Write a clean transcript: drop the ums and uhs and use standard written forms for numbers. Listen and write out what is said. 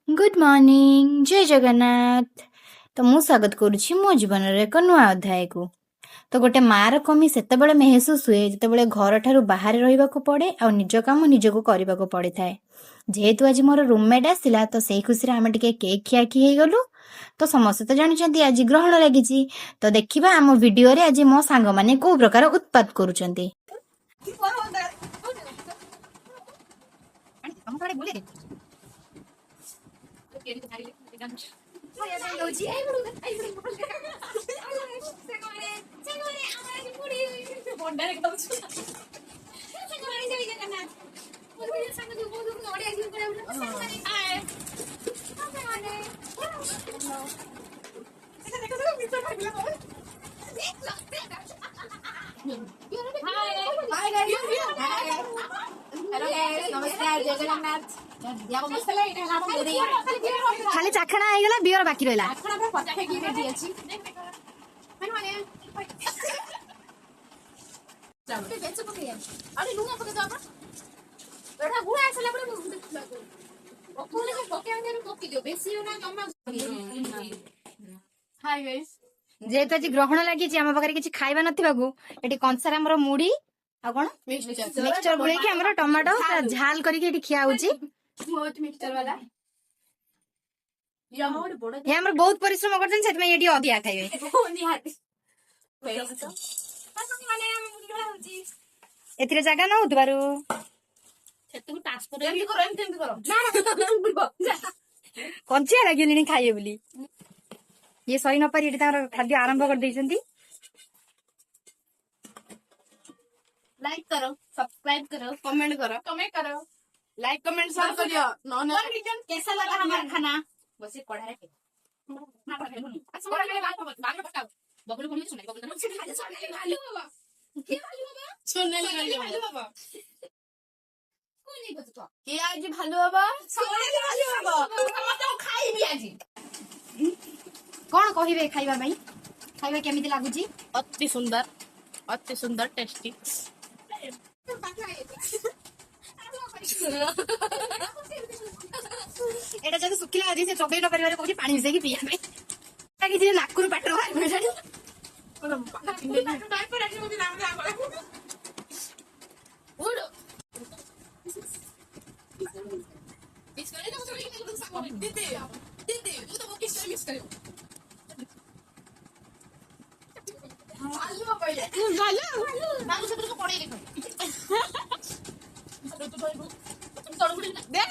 Good morning जय जगन्नाथ। तो मु स्वागत करुछि मो जीवन एक नुआ अध्याय को। तो गोटे मार कमी सेतेबेले महसूस हुए जेतेबेले घर ठारू बाहर रहिबाको पड़े आ निज काम निजको करबाको पड़े थाए। जेहेतु आज मोर रूममेट आसिला तो सेही खुशी रे आमे टिके केक खियाखी हे गलु। तो समस्त जानिचंती आज ग्रहण लागिछि। तो देखिबा आम वीडियो रे आज मो सांग माने को प्रकार उत्पाद करूचंती। खाली चाखणा आइगला बियर बाकी रहला। जेहेतु आज ग्रहण लगी आम पाखे किसी खाଇବା नथिबाकू एटी कंसार हमर मुड़ी आ कोन मिक्सचर गुळे कि हमर टमाटो झाल करके एटी खिया होची। मिक्सचर वाला ये हमर बहुत परिश्रम करछन सेत में एटी अधिया खाइबे एतिरे जगह न होतबारू सेतु ट्रांसफर एंती करो कंचिया लागिलिनी खाइए बोली ये सही न पारी खाद्य आरंभ कर देइछंती। लाइक करो, सब्सक्राइब करो, कमेंट करो, लाइक कमेंट शेयर करियो। कैसा लगा हमारा खाना? बसे कढ़ाई पे बबलू को सुनाई सुनने लगा बाबा कोई नहीं बस तो के आज भालो बाबा सोने बाबा खाई भी आज कौन कहिबे खाइबा भाई खाइबा केमिति लागुची? अति सुंदर टेस्टी। एटा जब सुखिला आदि से चोबे न परिवार कोठी पानी मिसेकी पिया में ता कि जे नाकुर पाटर बाहर में जानी टाइप पर आके मुझे नाम दे आगो ओडो मिस करे तो दीदी वो तो किस मिस करे भालो भालो सब को पड़े देखो तो तुम तोड़ देख